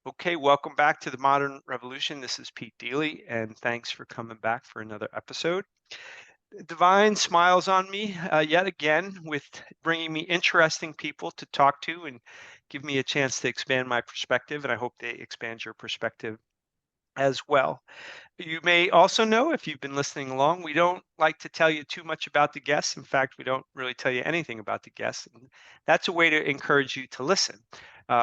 Okay, welcome back to the Modern Revolution. This is Pete Deely, and thanks for coming back for another episode. Divine smiles on me yet again with bringing me interesting people to talk to and give me a chance to expand my perspective, and I hope they expand your perspective as well. You may also know, if you've been listening along, we don't like to tell you too much about the guests. In fact, we don't really tell you anything about the guests. And that's a way to encourage you to listen.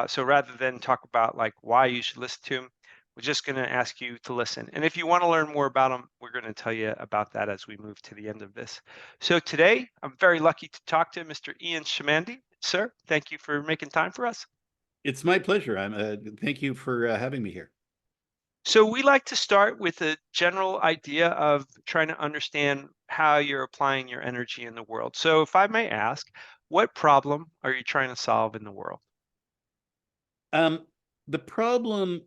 So rather than talk about like why you should listen to them, we're just going to ask you to listen. And if you want to learn more about them, we're going to tell you about that as we move to the end of this. So today, I'm very lucky to talk to Mr. Ian Chamandy. Sir, thank you for making time for us. It's my pleasure. Thank you for having me here. So we like to start with a general idea of trying to understand how you're applying your energy in the world. So if I may ask, what problem are you trying to solve in the world? Um, the problem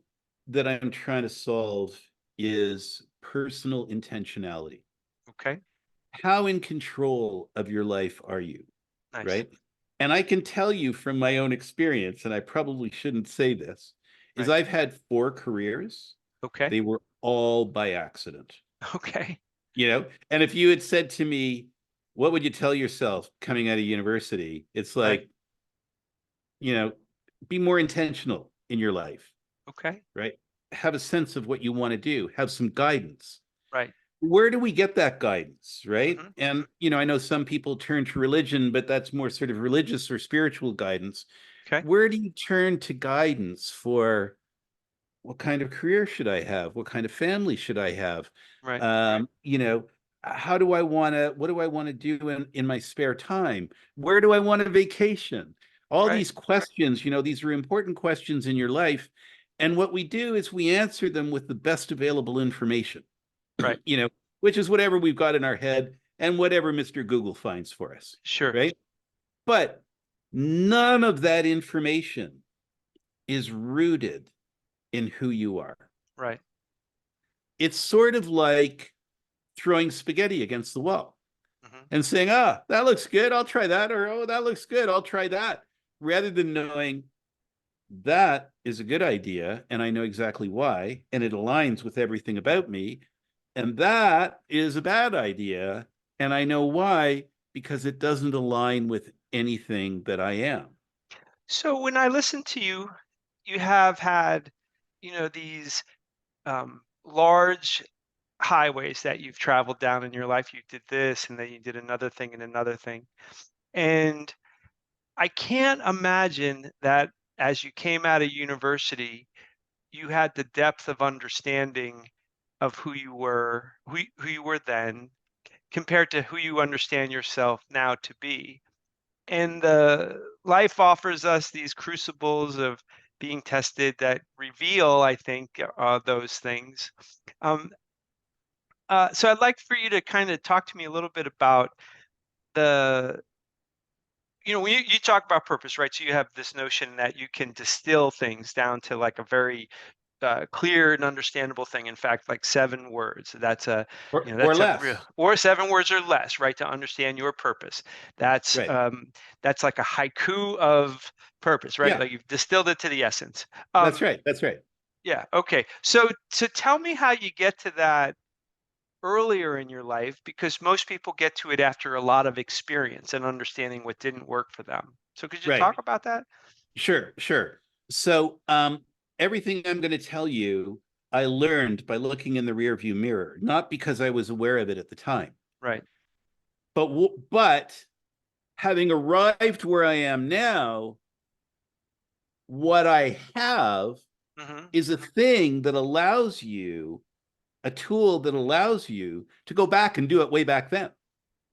that I'm trying to solve is personal intentionality. Okay, How in control of your life are you? nice. Right? And I can tell you from my own experience, and I probably shouldn't say this, is Right. I've had 4 careers. Okay. They were all by accident, Okay. And if you had said to me, what would you tell yourself coming out of university? It's Right. like, you know, be more intentional in your life, Okay. right? Have a sense of what you want to do, have some guidance. Right. Where do we get that guidance, right? Hmm. And, I know some people turn to religion, but that's more sort of religious or spiritual guidance. Okay. Where do you turn to guidance for what kind of career should I have? What kind of family should I have? Right. Um, you know, how do I want to, what do I want to do in my spare time? Where do I want to vacation? All Right. these questions, these are important questions in your life. And what we do is we answer them with the best available information, Right. you know, which is whatever we've got in our head and whatever Mr. Google finds for us, Sure. right? But none of that information is rooted in who you are. Right. It's sort of like throwing spaghetti against the wall Hmm. and saying, that looks good, I'll try that, or oh, that looks good, I'll try that, rather than knowing that is a good idea and I know exactly why, and it aligns with everything about me, and that is a bad idea and I know why, because it doesn't align with anything that I am. So when I listen to you, you have had, these large highways that you've traveled down in your life. You did this, and then you did another thing and another thing. And I can't imagine that as you came out of university, you had the depth of understanding of who you were then, compared to who you understand yourself now to be. And the life offers us these crucibles of being tested that reveal, I think, those things. Um, so I'd like for you to kind of talk to me a little bit about the when you talk about purpose, right? So you have this notion that you can distill things down to like a very clear and understandable thing. In fact, like 7 words. That's a Or that's a real, less. or 7 words or less, right? To understand your purpose. That's Right. that's like a haiku of purpose, right? Yeah, Like you've distilled it to the essence. that's right. That's right. Yeah. Okay. So tell me how you get to that earlier in your life, because most people get to it after a lot of experience and understanding what didn't work for them. So could you Right. talk about that? Sure, sure. So, everything I'm going to tell you, I learned by looking in the rearview mirror, not because I was aware of it at the time, Right. but having arrived where I am now, what I have Hmm. is a thing that allows you, a tool that allows you to go back and do it way back then,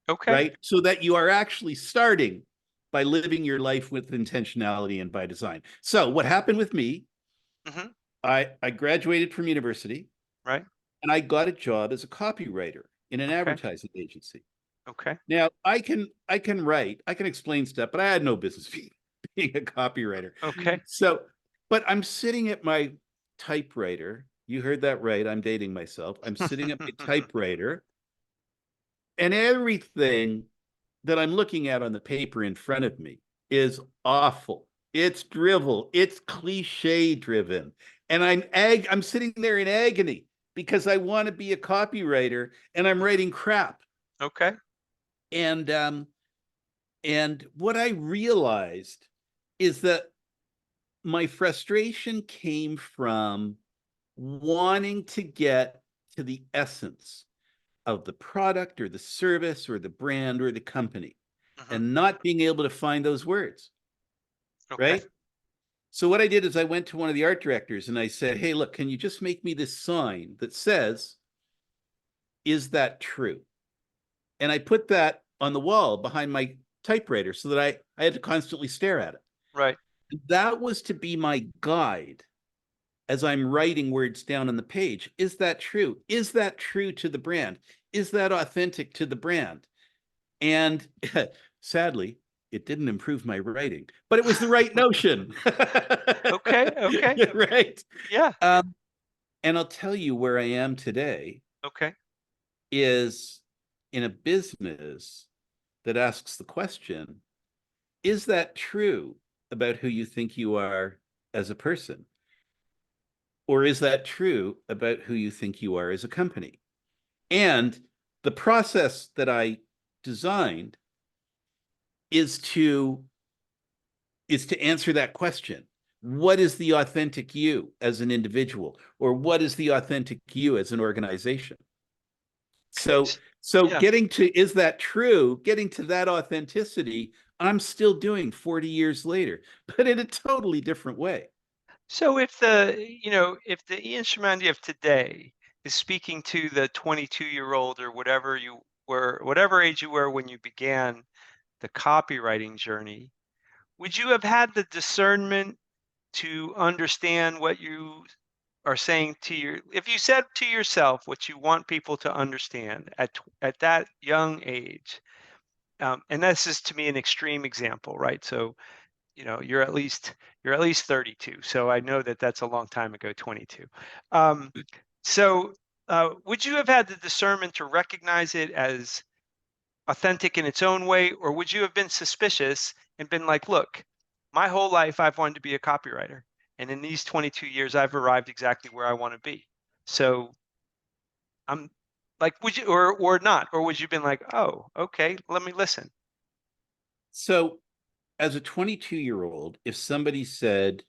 Okay. right? So that you are actually starting by living your life with intentionality and by design. So, what happened with me? Hmm. I graduated from university Right. and I got a job as a copywriter in an Okay. advertising agency. Okay. Now I can write, I can explain stuff, but I had no business being a copywriter. Okay. So, but I'm sitting at my typewriter. You heard that right. I'm dating myself. I'm sitting at my typewriter and everything that I'm looking at on the paper in front of me is awful. It's drivel. It's cliche driven. And I'm sitting there in agony because I want to be a copywriter and I'm Mhm. writing crap. Okay. And what I realized is that my frustration came from wanting to get to the essence of the product or the service or the brand or the company Mhm. and not being able to find those words, Okay. right? So what I did is I went to one of the art directors and I said, "Hey, look, can you just make me this sign that says, is that true?" And I put that on the wall behind my typewriter so that I had to constantly stare at it. Right. That was to be my guide as I'm writing words down on the page. Is that true? Is that true to the brand? Is that authentic to the brand? And sadly, it didn't improve my writing, but it was the right notion. Okay. Okay. Right. Yeah. Um, and I'll tell you where I am today Okay. is in a business that asks the question, is that true about who you think you are as a person? Or is that true about who you think you are as a company? And the process that I designed is to answer that question. What is the authentic you as an individual, or what is the authentic you as an organization? Okay. So Yeah. getting to, is that true, getting to that authenticity, I'm still doing 40 years later, but in a totally different way. So if the Ian Chamandy of today is speaking to the 22-year-old or whatever you were, whatever age you were when you began the copywriting journey, would you have had the discernment to understand what you are saying to if you said to yourself what you want people to understand at that young age, and this is to me an extreme example, right? So you're at least 32, so I know that that's a long time ago, 22. um, so would you have had the discernment to recognize it as authentic in its own way, or would you have been suspicious and been like, look, my whole life I've wanted to be a copywriter, and in these 22 years I've arrived exactly where I want to be? So I'm like, would you, or not, or would you been like, oh, okay, let me listen? So as a 22-year-old, if somebody said,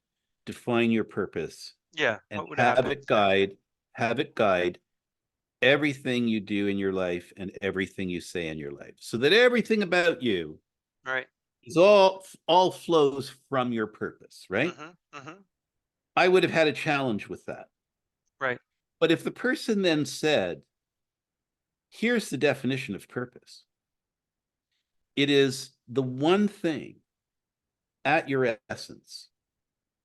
define your purpose Yeah, and what would happen? have it guide everything you do in your life and everything you say in your life, so that everything about you Right. is all flows from your purpose, right? Mm-hmm. Mm-hmm. I would have had a challenge with that. Right. But if the person then said, here's the definition of purpose, it is the one thing at your essence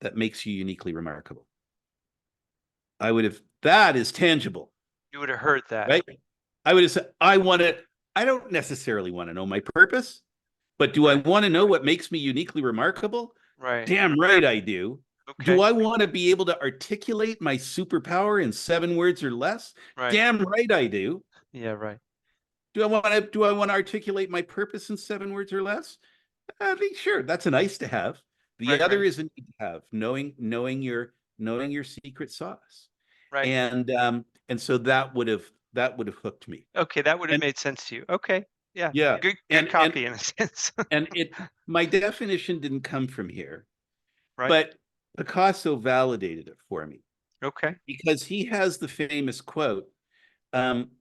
that makes you uniquely remarkable. I would have, that is tangible, You would have heard that. right? I would have said, I don't necessarily want to know my purpose, but do I Right. want to know what makes me uniquely remarkable? Right. Damn right I do. Do Okay. I want to be able to articulate my superpower in 7 words or less? Right. Damn right I do. Yeah. Right. Do I want to articulate my purpose in 7 words or less? I think sure, that's a nice to have. The Right. other Right. is a need to have, knowing your secret sauce. Right. And so that would have hooked me. Okay. That would have And made sense to you. Okay. Yeah. yeah, Good copy in a sense. and it my definition didn't come from here, Right. but Picasso validated it for me Okay. because he has the famous quote, um,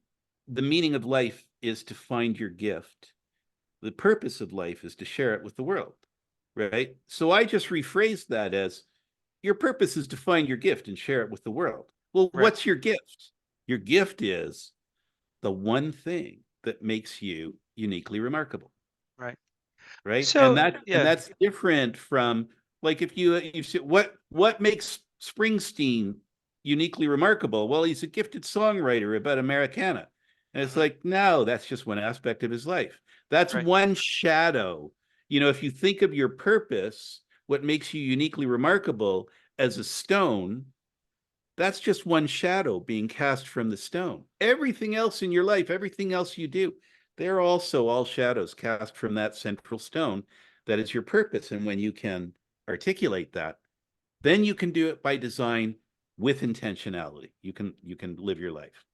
the meaning of life is to find your gift. The purpose of life is to share it with the world, right? So I just rephrased that as, your purpose is to find your gift and share it with the world. Well, Right. what's your gift? Your gift is the one thing that makes you uniquely remarkable, Right. right? And So yeah. that's different from, like, if you say, what makes Springsteen uniquely remarkable? Well, he's a gifted songwriter about Americana. And it's Hmm. like, no, that's just one aspect of his life. That's Right. one shadow. If you think of your purpose, what makes you uniquely remarkable, as a stone, that's just one shadow being cast from the stone. Everything else in your life, everything else you do, they're also all shadows cast from that central stone that is your purpose. And when you can articulate that, then you can do it by design with intentionality. You can live your life.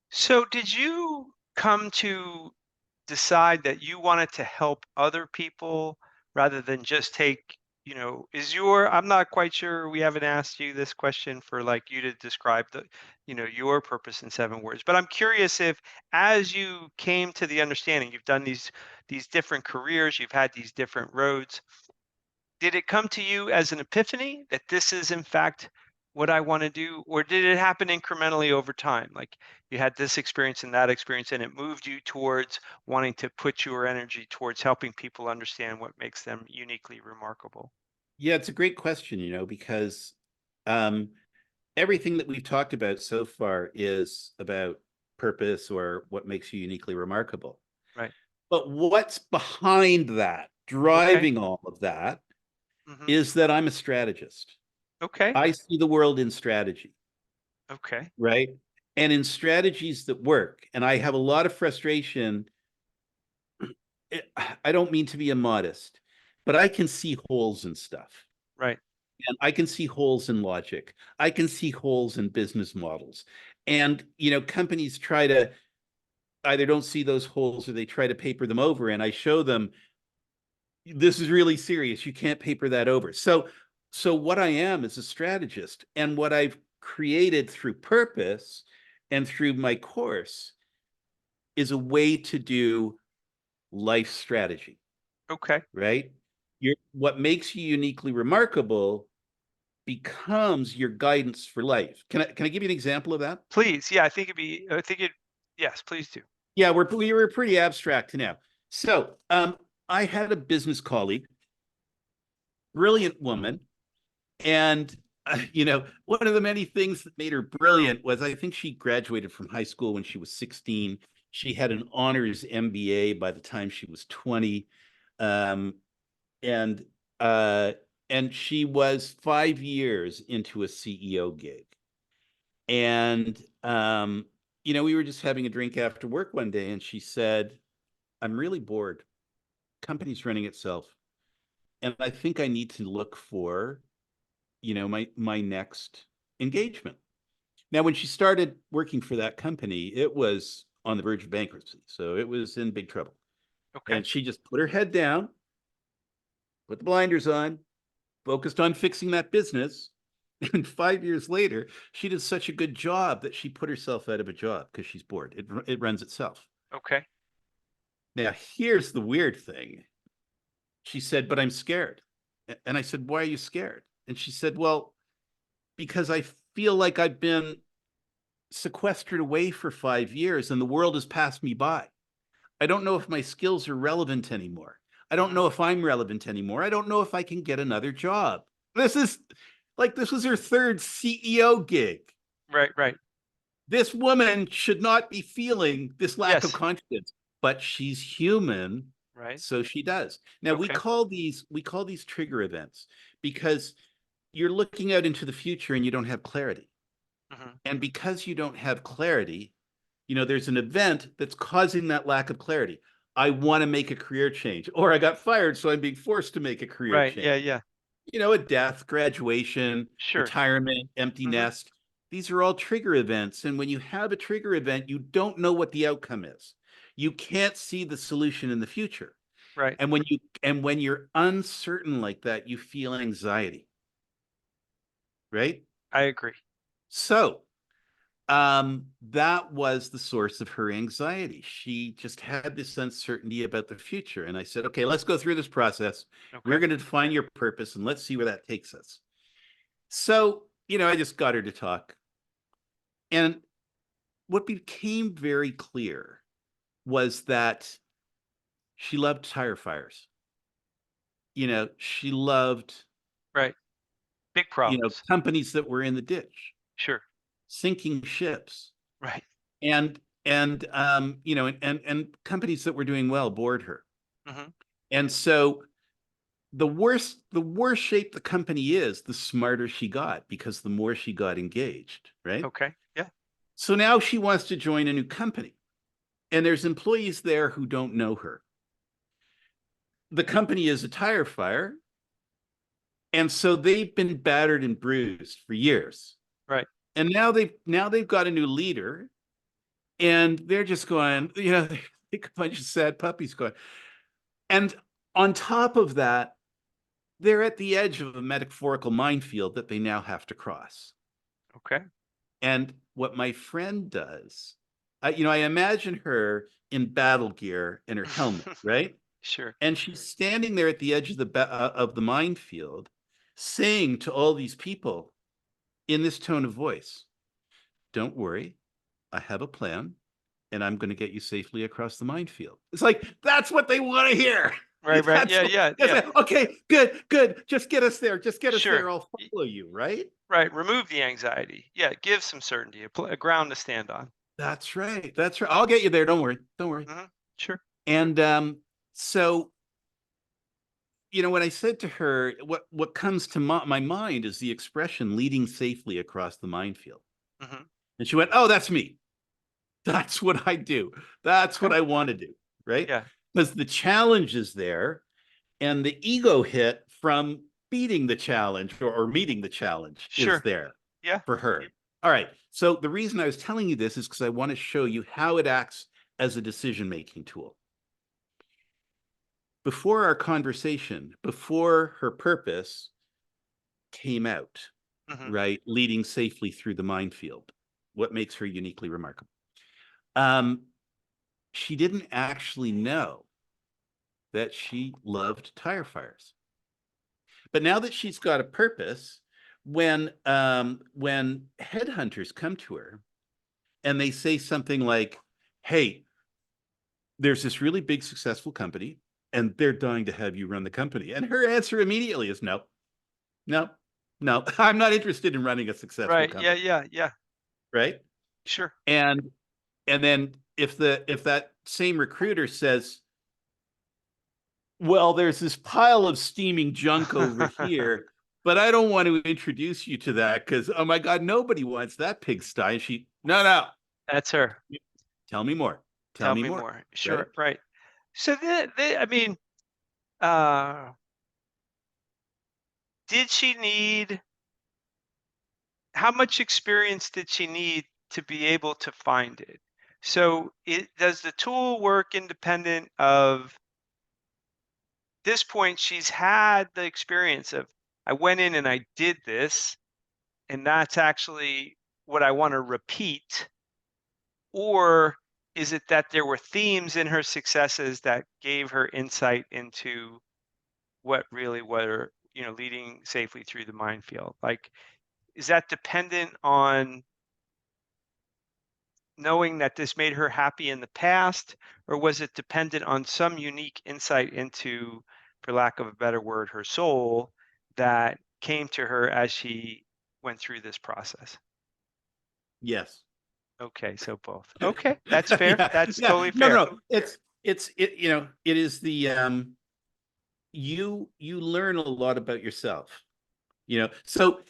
So did you come to decide that you wanted to help other people rather than just take, is your, I'm not quite sure, we haven't asked you this question for like you to describe the, your purpose in 7 words, but I'm curious if as you came to the understanding, you've done these different careers, you've had these different roads, did it come to you as an epiphany that this is in fact what I want to do, or did it happen incrementally over time? Like you had this experience and that experience, and it moved you towards wanting to put your energy towards helping people understand what makes them uniquely remarkable. Yeah, it's a great question, because um, everything that we've talked about so far is about purpose or what makes you uniquely remarkable. Right. But what's behind that, Okay. driving all of that, Hmm. is that I'm a strategist. Okay. I see the world in strategy, Okay. right? And in strategies that work. And I have a lot of frustration. I don't mean to be immodest, but I can see holes in stuff. Right. And I can see holes in logic. I can see holes in business models. And, companies try to either don't see those holes or they try to paper them over. And I show them this is really serious. You can't paper that over. So what I am is a strategist. And what I've created through purpose and through my course is a way to do life strategy, Okay. right? What makes you uniquely remarkable becomes your guidance for life. Can I give you an example of that? Please. Yeah. I think it, yes, please do. Yeah, we were pretty abstract now. So, I had a business colleague, brilliant woman, and one of the many things that made her brilliant was I think she graduated from high school when she was 16. She had an honors MBA by the time she was 20. Um, and uh, and she was 5 years into a CEO gig. And we were just having a drink after work one day, and she said, "I'm really bored. Company's running itself, and I think I need to look for, my next engagement." Now, when she started working for that company, it was on the verge of bankruptcy, so it was in big trouble. Okay. And she just put her head down, put the blinders on, focused on fixing that business. And 5 years later, she did such a good job that she put herself out of a job because she's bored. It runs itself. Okay. Now, here's the weird thing. She said, "But I'm scared." And I said, "Why are you scared?" And she said, "Well, because I feel like I've been sequestered away for 5 years and the world has passed me by. I don't know if my skills are relevant anymore. I don't Hmm. know if I'm relevant anymore. I don't know if I can get another job." This was her third CEO gig. Right. Right. This woman should not be feeling this lack of Yes. confidence, but she's human, Right. so she does. Now Okay. we call these trigger events because you're looking out into the future and you don't have clarity. Hmm. And because you don't have clarity, there's an event that's causing that lack of clarity. I want to make a career change, or I got fired, so I'm being forced to make a career Right. change. Yeah. Yeah. A death, graduation, Sure. retirement, empty Hmm. nest. These are all trigger events. And when you have a trigger event, you don't know what the outcome is. You can't see the solution in the future. Right. And when you're uncertain like that, you feel anxiety, right? I agree. So that was the source of her anxiety. She just had this uncertainty about the future. And I said, "Okay, let's go through this process. We're Okay. going to define your purpose and let's see where that takes us." So, I just got her to talk. And what became very clear was that she loved tire fires. She loved, Right. Big problems. companies that were in the ditch, Sure. sinking ships, Right. and companies that were doing well bored her. Hmm. And so the worse shape the company is, the smarter she got because the more she got engaged, right? Okay. Yeah. So now she wants to join a new company, and there's employees there who don't know her. The company is a tire fire. And so they've been battered and bruised for years. Right. And now they've got a new leader, and they're just going, like a bunch of sad puppies going. And on top of that, they're at the edge of a metaphorical minefield that they now have to cross. Okay. And what my friend does, I imagine her in battle gear and her helmet, right? Sure. And she's standing there at the edge of the minefield, saying to all these people in this tone of voice, "Don't worry, I have a plan, and I'm going to get you safely across the minefield." It's like that's what they want to hear. Right, right. That's Yeah, yeah, that's yeah. like, okay, good, good. Just get us there. Just get us Sure. there. I'll Y- follow you, right? Right. Remove the anxiety. Yeah, give some certainty, a ground to stand on. That's right. That's right. I'll get you there. Don't worry. Don't worry. Sure. And so when I said to her, what comes to my mind is the expression "leading safely across the minefield," Hmm. and she went, "Oh, that's me. That's what I do. That's what Okay. I want to do." Right? Yeah. Because the challenge is there, and the ego hit from beating the challenge or meeting the challenge is Sure. there Yeah. for her. All right. So the reason I was telling you this is because I want to show you how it acts as a decision making tool. Before our conversation, before her purpose came out, Hmm. right, leading safely through the minefield, what makes her uniquely remarkable? Um, she didn't actually know that she loved tire fires. But now that she's got a purpose, when headhunters come to her and they say something like, "Hey, there's this really big successful company, and they're dying to have you run the company," and her answer immediately is no, no, no, I'm not interested in running a successful Right. Yeah, company, yeah, yeah. right? Sure. And and then if that same recruiter says, "Well, there's this pile of steaming junk over here, but I don't want to introduce you to that because, oh my God, nobody wants that pigsty." And no, no, That's her. tell me more. Tell Tell me me more. more. Right? Sure. Right. So I mean, uh, did she need, how much experience did she need to be able to find it? So does the tool work independent of this point? She's had the experience of, I went in and I did this, and that's actually what I want to repeat. Or is it that there were themes in her successes that gave her insight into what really were, leading safely through the minefield? Like, is that dependent on knowing that this made her happy in the past, or was it dependent on some unique insight into, for lack of a better word, her soul that came to her as she went through this process? Yes. Okay, so both. Okay, that's fair. Yeah. That's Yeah. totally No, fair. no. It is the you learn a lot about yourself. So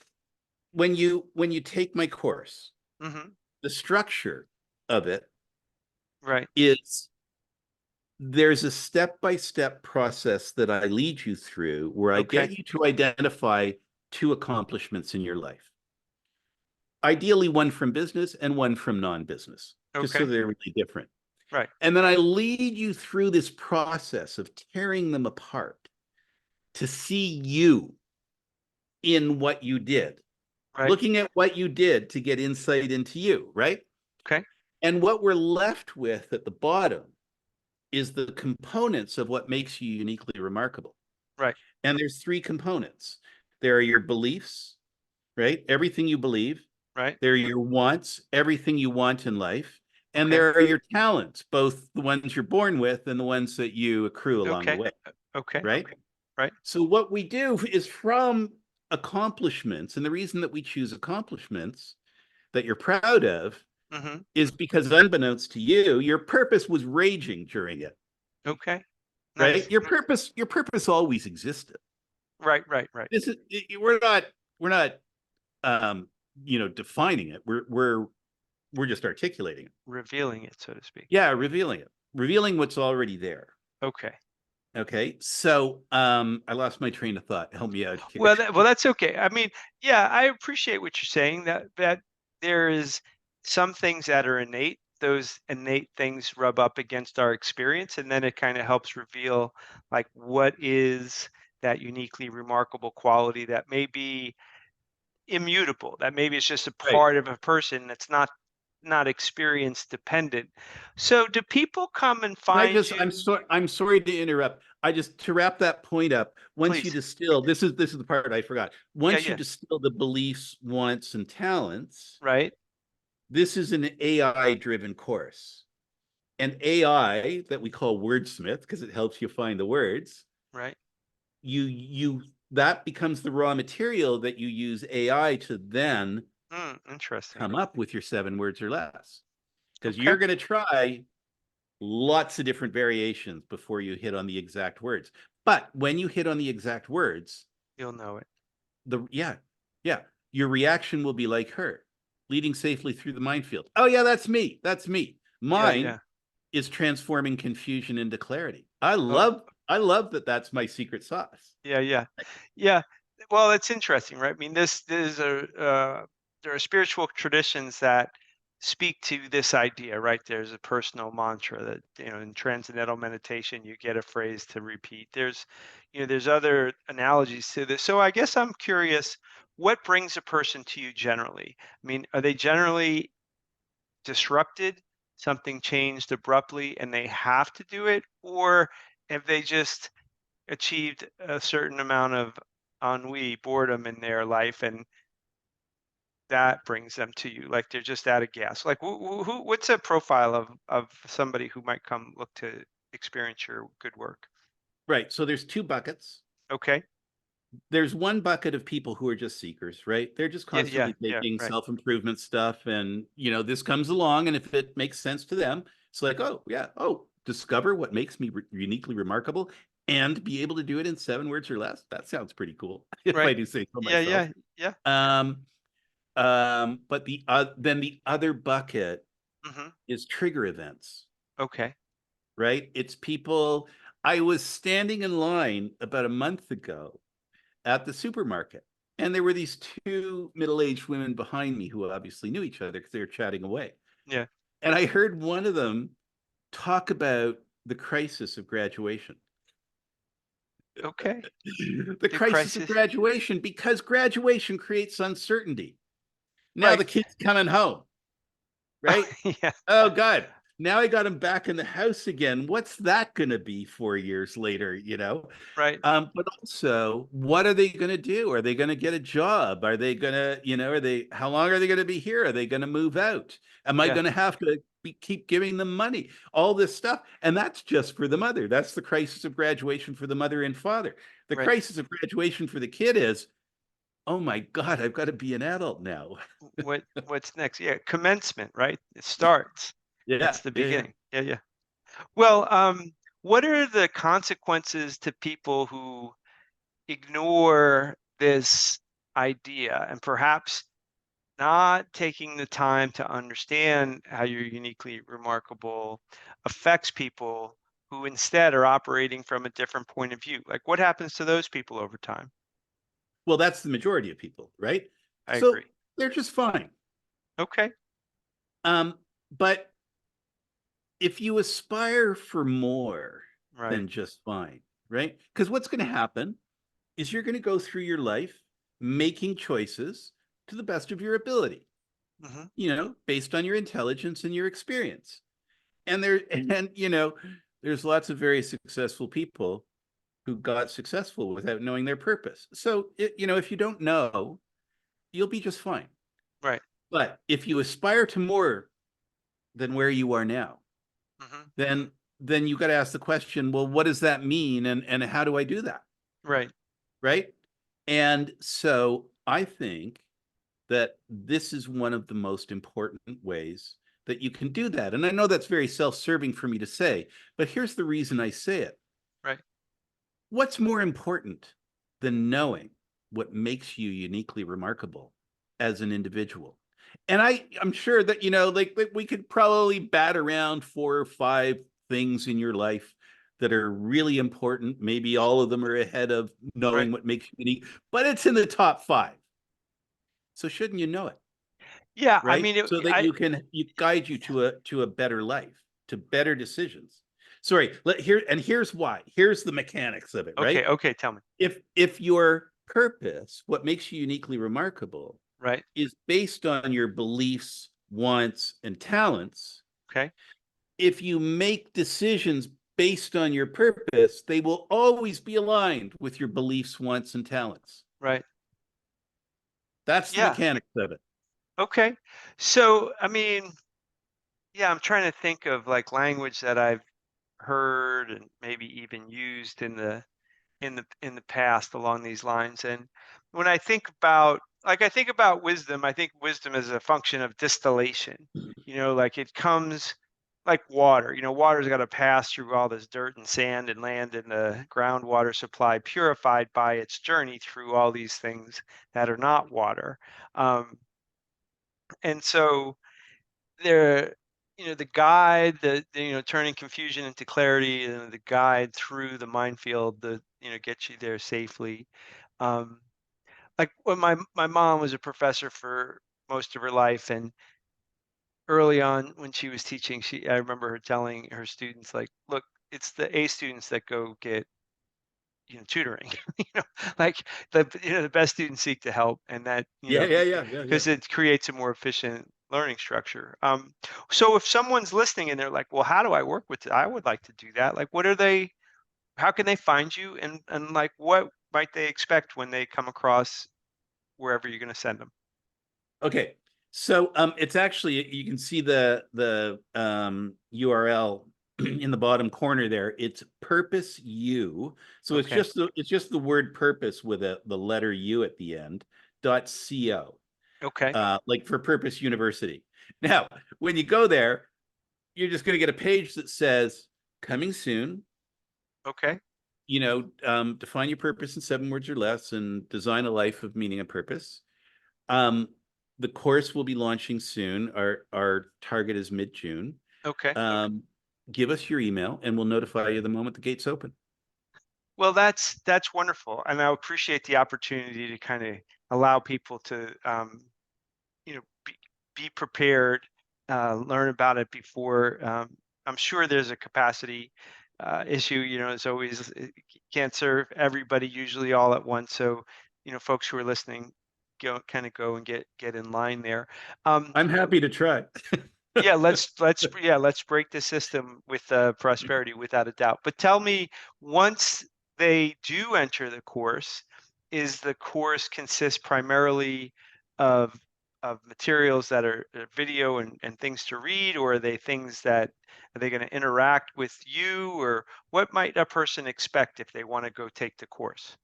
when you take my course, Hmm. the structure of it Right. is there's a step-by-step process that I lead you through where I Okay. get you to identify two accomplishments in your life. Ideally, one from business and one from non-business, just so Okay. they're really different. Right. And then I lead you through this process of tearing them apart to see you in what you did, Right. looking at what you did to get insight into you, right? Okay. And what we're left with at the bottom is the components of what makes you uniquely remarkable. Right. And there's three components. There are your beliefs, right? Everything you believe. Right. There are your wants, everything you want in life. And Okay. there are your talents, both the ones you're born with and the ones that you accrue along the Okay. way, Okay. right? Right. So what we do is from accomplishments, and the reason that we choose accomplishments that you're proud of Hmm. is because unbeknownst to you, your purpose was raging during it, Okay. right? Nice. Your purpose always existed. Right. Right. Right. This is we're not um defining it. We're just articulating it. Revealing it, so to speak. Yeah, revealing it. Revealing what's already there. Okay. Okay. So I lost my train of thought. Help me out here. Well, that's okay. I mean, yeah, I appreciate what you're saying, that there is some things that are innate. Those innate things rub up against our experience, and then it kind of helps reveal like what is that uniquely remarkable quality that may be immutable, that maybe it's just a Right. part of a person that's not experience dependent. So do people come and Can I find just, you? I'm sorry to interrupt. I just, to wrap that point up, once you Please. distill, this is the part I forgot. Yeah, Once you yeah. distill the beliefs, wants, and talents, Right, this is an AI driven course. And AI that we call wordsmith, because it helps you find the words, right. you that becomes the raw material that you use AI to then Interesting. come up with your 7 words or less. Because Okay. you're going to try lots of different variations before you hit on the exact words. But when you hit on the exact words, You'll know it. yeah, yeah, your reaction will be like her, leading safely through the minefield. Oh yeah, that's me. That's me. Yeah, Mine yeah. is transforming confusion into clarity. Oh, I love that that's my secret sauce. yeah, yeah. Yeah. Well, it's interesting, right? I mean, this is there are spiritual traditions that speak to this idea, right? There's a personal mantra that, in transcendental meditation, you get a phrase to repeat. There's other analogies to this. So I guess I'm curious, what brings a person to you generally? I mean, are they generally disrupted, something changed abruptly and they have to do it? Or have they just achieved a certain amount of ennui, boredom in their life, and that brings them to you? Like they're just out of gas. Like what's a profile of somebody who might come look to experience your good work? Right. So there's 2 buckets. Okay. There's one bucket of people who are just seekers, right? They're just Yeah, yeah, constantly yeah. taking Right, self-improvement stuff, and this comes along, and if it makes sense to them, it's like, oh yeah, oh, discover what makes me uniquely remarkable and be able to do it in 7 words or less. That sounds pretty cool, if I right. do say so Yeah, myself. yeah, yeah. Um, but then the other bucket Hmm. is trigger events, Okay. right? It's people. I was standing in line about a month ago at the supermarket. And there were these 2 middle-aged women behind me who obviously knew each other because they were chatting away. Yeah. And I heard one of them talk about the crisis of graduation. Okay. The The crisis of crisis. graduation, because graduation creates uncertainty. Now Right. the kid's coming home, right? Yeah. Oh God. Now I got him back in the house again. What's that going to be 4 years later, Right. But also, what are they going to do? Are they going to get a job? Are they going to, how long are they going to be here? Are they going to move out? Am I Yeah. going to have to keep giving them money? All this stuff. And that's just for the mother. That's the crisis of graduation for the mother and father. The Right. crisis of graduation for the kid is, oh my God, I've got to be an adult now. What's next? Yeah, commencement, right? It starts. Yeah, That's the yeah, yeah. beginning. Yeah, yeah. Well, what are the consequences to people who ignore this idea and perhaps not taking the time to understand how your uniquely remarkable affects people who instead are operating from a different point of view? Like what happens to those people over time? Well, that's the majority of people, right? I So agree. they're just fine. Okay. But if you aspire for more Right. than just fine, right? Because what's going to happen is you're going to go through your life making choices to the best of your ability, Hmm. based on your intelligence and your experience. And there's lots of very successful people who got successful without knowing their purpose. So, if you don't know, you'll be just fine. Right. But if you aspire to more than where you are now, Hmm. then you got to ask the question, well, what does that mean, and how do I do that? Right. Right? And so I think that this is one of the most important ways that you can do that. And I know that's very self-serving for me to say, but here's the reason I say it. Right. What's more important than knowing what makes you uniquely remarkable as an individual? And I'm sure that, like we could probably bat around 4 or 5 things in your life that are really important. Maybe all of them are ahead of Right. knowing what makes you unique, but it's in the top five. So shouldn't you know it, Yeah, I right? mean, So that you guide you to a better life, to better decisions. Sorry, here's why. Here's the mechanics of it, okay, right? okay, tell me. If your purpose, what makes you uniquely remarkable, Right. is based on your beliefs, wants, and talents, Okay. if you make decisions based on your purpose, they will always be aligned with your beliefs, wants, and talents. Right. That's the Yeah. mechanics of it. Okay. So, I mean, yeah, I'm trying to think of like language that I've heard and maybe even used in the past along these lines. And when I think about I think about wisdom, I think wisdom is a function of distillation. Like it comes like water. Water's got to pass through all this dirt and sand and land in the groundwater supply, purified by its journey through all these things that are not water. And so there, the guide, turning confusion into clarity, and the guide through the minefield, gets you there safely. Um, like when my mom was a professor for most of her life, and early on when she was teaching, I remember her telling her students, like, look, it's the A students that go get tutoring. you know like the best students seek to help, and that Yeah, yeah, yeah, yeah, yeah. because it creates a more efficient learning structure. So if someone's listening and they're like, well, how do I work with it? I would like to do that. Like, what are they, how can they find you, and like what might they expect when they come across wherever you're going to send them? Okay. So it's actually, you can see the URL in the bottom corner there. It's purpose U. So Okay. it's just the word purpose with the letter U at the end, .co. Okay. Like for Purpose University. Now, when you go there, you're just going to get a page that says coming soon, Okay. define your purpose in 7 words or less and design a life of meaning and purpose. Um, the course will be launching soon. Our target is mid-June. Okay. Um, Give us your email and we'll notify you the moment the gates open. Well, that's wonderful, and I appreciate the opportunity to kind of allow people to be prepared, learn about it before. I'm sure there's a capacity issue. It's always can't serve everybody usually all at once. So, folks who are listening, go and get in line there. Um, I'm happy to try. yeah, let's break the system with prosperity without a doubt. But tell me, once they do enter the course, is the course consist primarily of materials that are video and things to read, or are they things that are they going to interact with you, or what might a person expect if they want to go take the course?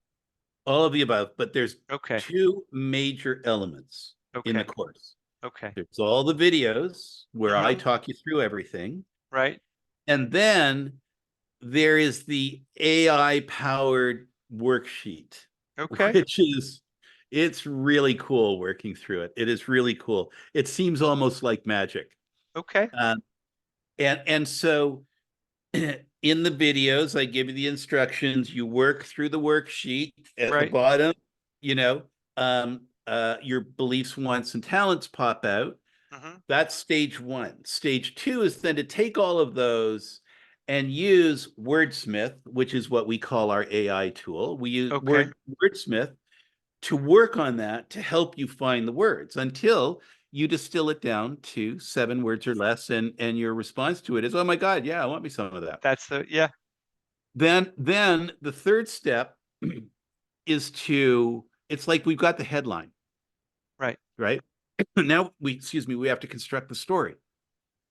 All of the above, but there's Okay, two major elements in the okay, course. okay. There's all the videos where I Hmm. talk you through everything. Right. And then there is the AI powered worksheet, Okay. which is it's really cool working through it. It is really cool. It seems almost like magic. Okay. Uh, and so in the videos, I give you the instructions. You work through the worksheet at the Right. bottom, your beliefs, wants, and talents pop out. Hmm. That's stage one. Stage two is then to take all of those and use Wordsmith, which is what we call our AI tool. We use Okay. Wordsmith to work on that to help you find the words until you distill it down to 7 words or less. And your response to it is, oh my God, yeah, I want me some of that. That's the yeah. Then the third step is it's like we've got the headline, Right. right? Now we have to construct the story,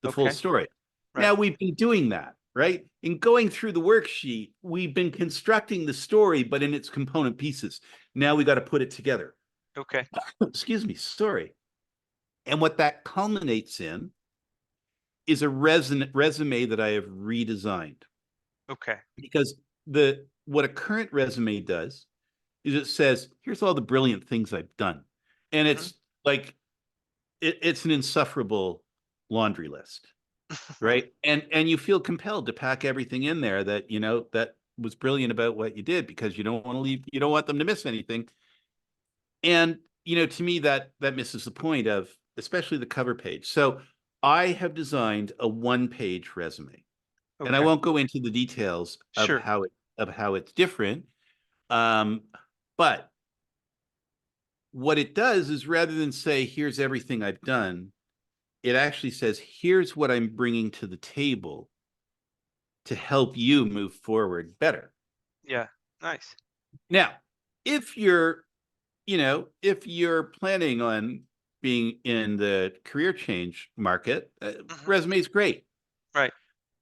the full Okay. story. Right. Now we've been doing that, right? In going through the worksheet, we've been constructing the story, but in its component pieces. Now we got to put it together. Okay. Excuse me, sorry. And what that culminates in is a resume that I have redesigned. Okay. Because the what a current resume does is it says, here's all the brilliant things I've done. And Mhm. it's like it's an insufferable laundry list. right? And you feel compelled to pack everything in there that, that was brilliant about what you did, because you don't want to leave, you don't want them to miss anything. And, to me, that misses the point of especially the cover page. So I have designed a one-page resume, and I Okay. won't go into the details of Sure. how it's different. Um, but what it does is, rather than say, here's everything I've done, it actually says, here's what I'm bringing to the table to help you move forward better. Yeah. Nice. Now, if if you're planning on being in the career change market, Hmm. resume is great. Right.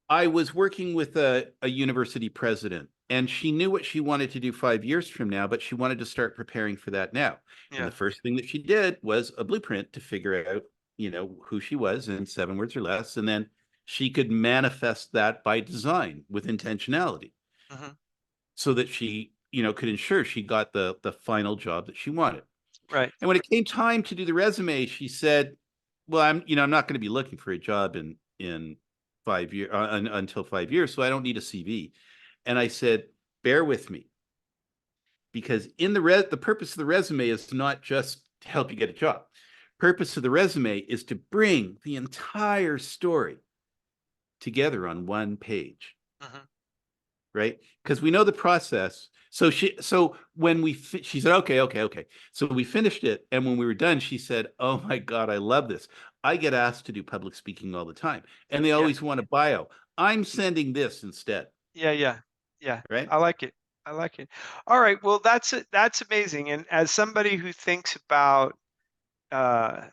I was working with a university president, and she knew what she wanted to do 5 years from now, but she wanted to start preparing for that now. And the Yeah. first thing that she did was a blueprint to figure out, who she was in 7 words or less. And then she could manifest that by design with intentionality, Hmm. so that she, could ensure she got the final job that she wanted. Right. And when it came time to do the resume, she said, "Well, I'm not going to be looking for a job in 5 years, until 5 years, so I don't need a CV." And I said, "Bear with me, because the purpose of the resume is not just to help you get a job. Purpose of the resume is to bring the entire story together on one page." Hmm. Right? Because we know the process. So when she said, okay, okay, okay. So we finished it. And when we were done, she said, "Oh my God, I love this. I get asked to do public speaking all the time, and they Yeah. always want a bio. I'm sending this instead." Yeah. Yeah. Yeah. Right? I like it. I like it. All right. Well, that's it. That's amazing. And as somebody who thinks about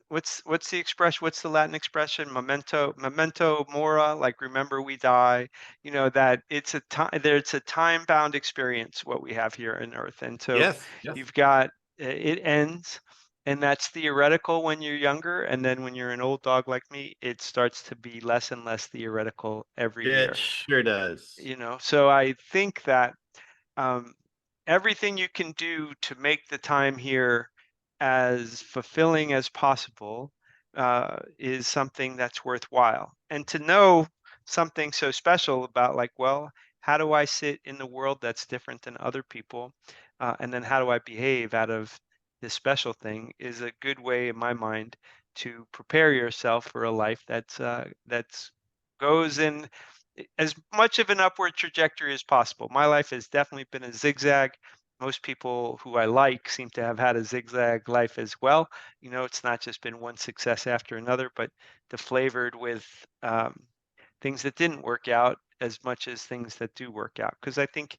what's the expression, what's the Latin expression, memento mora, like remember we die, that it's a time, there's a time bound experience what we have here on earth. And so Yes. Yes. you've got it ends, and that's theoretical when you're younger, and then when you're an old dog like me, it starts to be less and less theoretical every It year. sure does. So I think that um, everything you can do to make the time here as fulfilling as possible is something that's worthwhile. And to know something so special about, like, well, how do I sit in the world that's different than other people? And then how do I behave out of this special thing is a good way, in my mind, to prepare yourself for a life that's goes in as much of an upward trajectory as possible. My life has definitely been a zigzag. Most people who I like seem to have had a zigzag life as well. It's not just been one success after another, but flavored with things that didn't work out as much as things that do work out. Because I think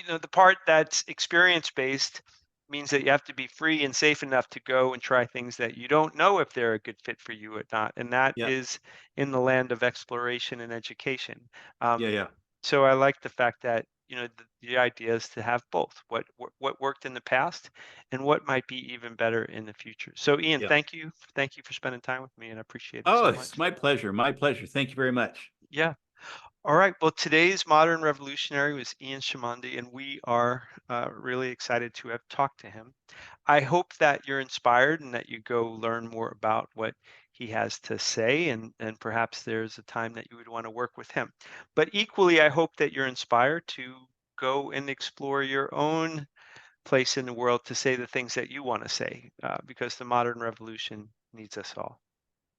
the part that's experience based means that you have to be free and safe enough to go and try things that you don't know if they're a good fit for you or not. And that Yeah. is in the land of exploration and education. Yeah. Um, Yeah. so I like the fact that, the idea is to have both what worked in the past and what might be even better in the future. So Ian, Yeah. thank you for spending time with me, and I appreciate it Oh, so it's much. my pleasure. My pleasure. Thank you very much. Yeah. All right. Well, today's modern revolutionary was Ian Chamandy, and we are really excited to have talked to him. I hope that you're inspired and that you go learn more about what he has to say, and perhaps there's a time that you would want to work with him. But equally, I hope that you're inspired to go and explore your own place in the world to say the things that you want to say, because the modern revolution needs us all.